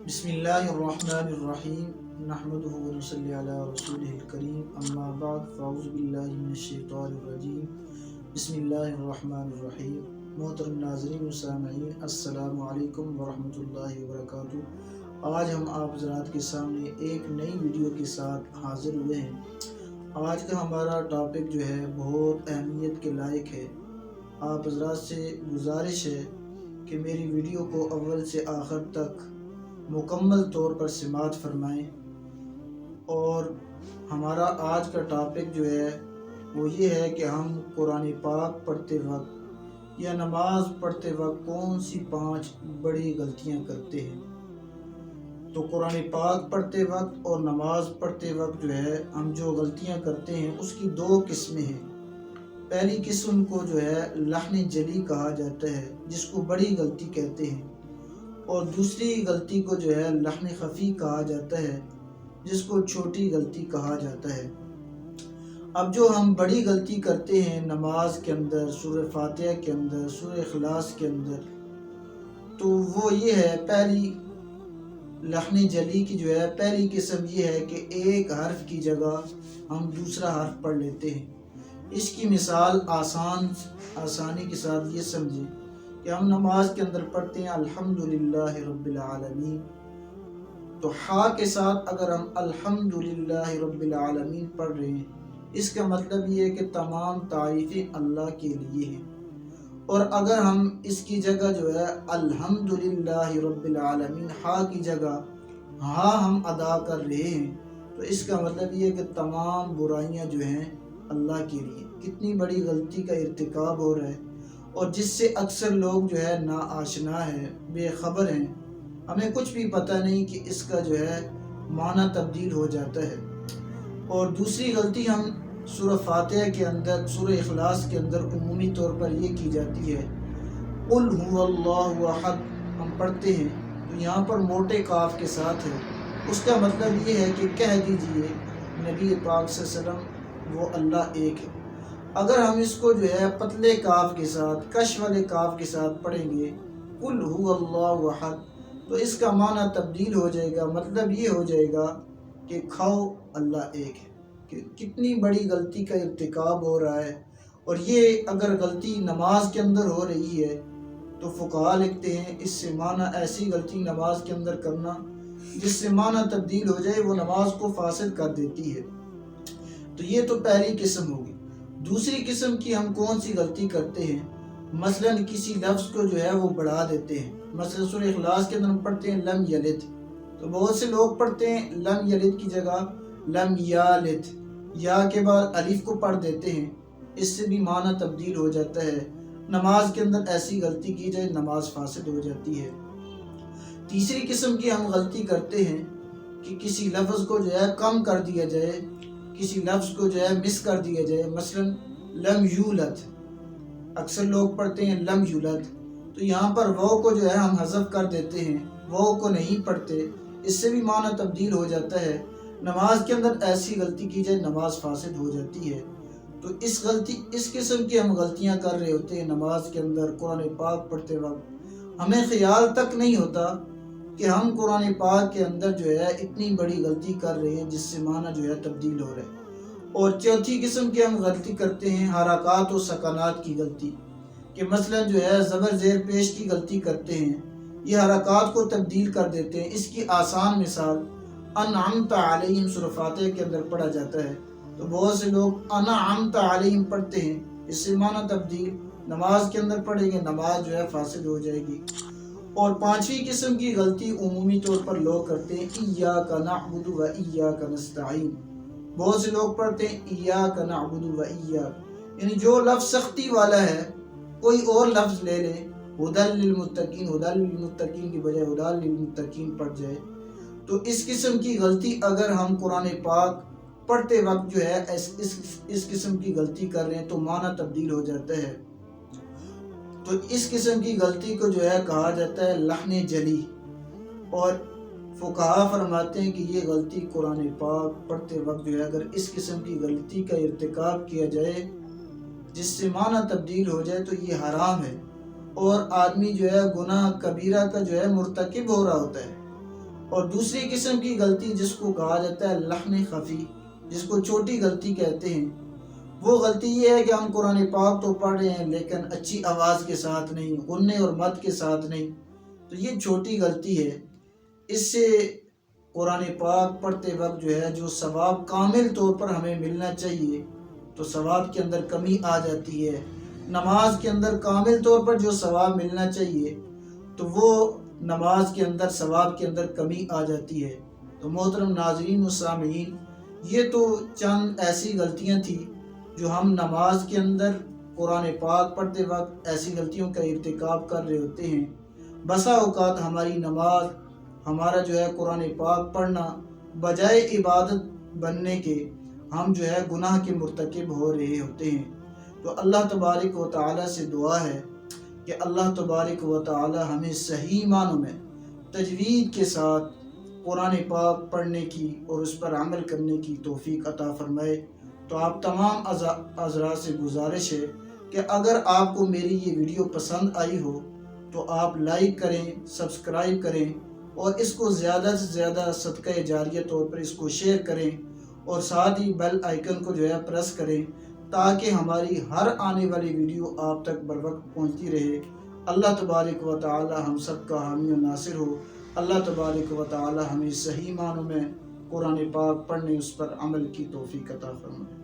بسم اللہ الرحمن الرحیم نحمده و نصلی علی رسولہ الکریم اما بعد فاعوذ باللہ من الشیطان الرجیم بسم اللہ الرحمن الرحیم۔ محترم ناظرین و سامعین، السلام علیکم ورحمۃ اللہ وبرکاتہ۔ آج ہم آپ حضرات کے سامنے ایک نئی ویڈیو کے ساتھ حاضر ہوئے ہیں۔ آج کا ہمارا ٹاپک جو ہے بہت اہمیت کے لائق ہے۔ آپ حضرات سے گزارش ہے کہ میری ویڈیو کو اول سے آخر تک مکمل طور پر سماعت فرمائیں، اور ہمارا آج کا ٹاپک جو ہے وہ یہ ہے کہ ہم قرآن پاک پڑھتے وقت یا نماز پڑھتے وقت کون سی 5 بڑی غلطیاں کرتے ہیں۔ تو قرآن پاک پڑھتے وقت اور نماز پڑھتے وقت جو ہے ہم جو غلطیاں کرتے ہیں اس کی 2 قسمیں ہیں۔ پہلی قسم کو جو ہے لحن جلی کہا جاتا ہے، جس کو بڑی غلطی کہتے ہیں، اور دوسری غلطی کو جو ہے لحن خفی کہا جاتا ہے، جس کو چھوٹی غلطی کہا جاتا ہے۔ اب جو ہم بڑی غلطی کرتے ہیں نماز کے اندر، سورہ فاتحہ کے اندر، سورہ اخلاص کے اندر، تو وہ یہ ہے، پہلی لحن جلی کی جو ہے پہلی قسم یہ ہے کہ ایک حرف کی جگہ ہم دوسرا حرف پڑھ لیتے ہیں۔ اس کی مثال آسانی کے ساتھ یہ سمجھیں کہ ہم نماز کے اندر پڑھتے ہیں الحمدللہ رب العالمین، تو ہا کے ساتھ اگر ہم الحمدللہ رب العالمین پڑھ رہے ہیں، اس کا مطلب یہ ہے کہ تمام تعریفیں اللہ کے لیے ہیں۔ اور اگر ہم اس کی جگہ جو ہے الحمدللہ رب العالمین ہا کی جگہ ہا ہم ادا کر رہے ہیں، تو اس کا مطلب یہ ہے کہ تمام برائیاں جو ہیں اللہ کے لیے۔ کتنی بڑی غلطی کا ارتکاب ہو رہا ہے، اور جس سے اکثر لوگ جو ہے نا آشنا ہیں، بے خبر ہیں، ہمیں کچھ بھی پتہ نہیں کہ اس کا جو ہے معنی تبدیل ہو جاتا ہے۔ اور دوسری غلطی ہم سورہ فاتحہ کے اندر، سورہ اخلاص کے اندر عمومی طور پر یہ کی جاتی ہے، قل هو اللہ احد ہم پڑھتے ہیں، تو یہاں پر موٹے کاف کے ساتھ ہے۔ اس کا مطلب یہ ہے کہ کہہ دیجئے نبی پاک صلی اللہ علیہ وسلم وہ اللہ ایک ہے۔ اگر ہم اس کو جو ہے پتلے کاف کے ساتھ، کش والے کاف کے ساتھ پڑھیں گے قل هو اللہ احد، تو اس کا معنی تبدیل ہو جائے گا، مطلب یہ ہو جائے گا کہ کھاؤ اللہ ایک ہے۔ کہ کتنی بڑی غلطی کا ارتکاب ہو رہا ہے، اور یہ اگر غلطی نماز کے اندر ہو رہی ہے تو فقہا لکھتے ہیں اس سے معنی ایسی غلطی نماز کے اندر کرنا جس سے معنی تبدیل ہو جائے وہ نماز کو فاسد کر دیتی ہے۔ تو یہ تو پہلی قسم ہوگی۔ دوسری قسم کی ہم کون سی غلطی کرتے ہیں؟ مثلا کسی لفظ کو جو ہے وہ بڑھا دیتے ہیں۔ مثلا سورہ اخلاص کے اندر ہم پڑھتے ہیں لم یلد، تو بہت سے لوگ پڑھتے ہیں لم یلد کی جگہ لم یالد، یا کے بعد الف کو پڑھ دیتے ہیں، اس سے بھی معنی تبدیل ہو جاتا ہے۔ نماز کے اندر ایسی غلطی کی جائے نماز فاسد ہو جاتی ہے۔ تیسری قسم کی ہم غلطی کرتے ہیں کہ کسی لفظ کو جو ہے کم کر دیا جائے، کسی لفظ کو جو ہے مس کر دیا جائے۔ مثلا لم یولد، اکثر لوگ پڑھتے ہیں لم یولد، تو یہاں پر وہ کو جو ہے ہم حذف کر دیتے ہیں، وہ کو نہیں پڑھتے، اس سے بھی معنی تبدیل ہو جاتا ہے۔ نماز کے اندر ایسی غلطی کی جائے نماز فاسد ہو جاتی ہے۔ تو اس قسم کی ہم غلطیاں کر رہے ہوتے ہیں نماز کے اندر قرآن پاک پڑھتے وقت، ہمیں خیال تک نہیں ہوتا کہ ہم قرآن پاک کے اندر جو ہے اتنی بڑی غلطی کر رہے ہیں جس سے معنی جو ہے تبدیل ہو رہا ہے۔ اور چوتھی قسم کی ہم غلطی کرتے ہیں حرکات و سکنات کی غلطی، کہ مثلا جو ہے زبر زیر پیش کی غلطی کرتے ہیں، یہ حرکات کو تبدیل کر دیتے ہیں۔ اس کی آسان مثال انعمت علیہم سورہ فاتحہ کے اندر پڑھا جاتا ہے، تو بہت سے لوگ انعمت علیہم پڑھتے ہیں، اس سے معنی تبدیل نماز کے اندر پڑھیں گے، نماز جو ہے فاسد ہو جائے گی۔ اور پانچویں قسم کی غلطی عمومی طور پر لوگ کرتے ہیں ایاک نعبد و ایاک نستعین۔ بہت سے لوگ پڑھتے ہیں ایاک نعبد و ایاک، یعنی جو لفظ سختی والا ہے کوئی اور لفظ لے لیں، ہدی للمتقین، ہدی للمتقین کی بجائے ہدی للمتقین پڑھ جائے، تو اس قسم کی غلطی اگر ہم قرآن پاک پڑھتے وقت جو ہے اس قسم کی غلطی کر رہے ہیں تو معنی تبدیل ہو جاتا ہے۔ تو اس قسم کی غلطی کو جو ہے کہا جاتا ہے لحن جلی، اور فقہا فرماتے ہیں کہ یہ غلطی قرآن پاک پڑھتے وقت جو ہے اگر اس قسم کی غلطی کا ارتکاب کیا جائے جس سے معنی تبدیل ہو جائے تو یہ حرام ہے، اور آدمی جو ہے گناہ کبیرہ کا جو ہے مرتکب ہو رہا ہوتا ہے۔ اور دوسری قسم کی غلطی جس کو کہا جاتا ہے لحن خفی، جس کو چھوٹی غلطی کہتے ہیں، وہ غلطی یہ ہے کہ ہم قرآن پاک تو پڑھ رہے ہیں لیکن اچھی آواز کے ساتھ نہیں، غنے اور مد کے ساتھ نہیں، تو یہ چھوٹی غلطی ہے۔ اس سے قرآن پاک پڑھتے وقت جو ثواب کامل طور پر ہمیں ملنا چاہیے تو ثواب کے اندر کمی آ جاتی ہے۔ نماز کے اندر کامل طور پر جو ثواب ملنا چاہیے تو وہ نماز کے اندر ثواب کے اندر کمی آ جاتی ہے۔ تو محترم ناظرین و سامعین، یہ تو چند ایسی غلطیاں تھیں جو ہم نماز کے اندر قرآن پاک پڑھتے وقت ایسی غلطیوں کا ارتکاب کر رہے ہوتے ہیں۔ بسا اوقات ہماری نماز، ہمارا قرآن پاک پڑھنا بجائے عبادت بننے کے ہم گناہ کے مرتکب ہو رہے ہوتے ہیں۔ تو اللہ تبارک و تعالی سے دعا ہے کہ اللہ تبارک و تعالی ہمیں صحیح معنوں میں تجوید کے ساتھ قرآن پاک پڑھنے کی اور اس پر عمل کرنے کی توفیق عطا فرمائے۔ تو آپ تمام حضرات سے گزارش ہے کہ اگر آپ کو میری یہ ویڈیو پسند آئی ہو تو آپ لائک کریں، سبسکرائب کریں اور اس کو زیادہ سے زیادہ صدقہ جاریہ طور پر اس کو شیئر کریں اور ساتھ ہی بیل آئیکن کو پریس کریں تاکہ ہماری ہر آنے والی ویڈیو آپ تک بر وقت پہنچتی رہے۔ اللہ تبارک و تعالی ہم سب کا حامی و ناصر ہو۔ اللہ تبارک و تعالی ہمیں صحیح معنوں میں قرآن پاک پڑھنے، اس پر عمل کی توفیق عطا فرمائے۔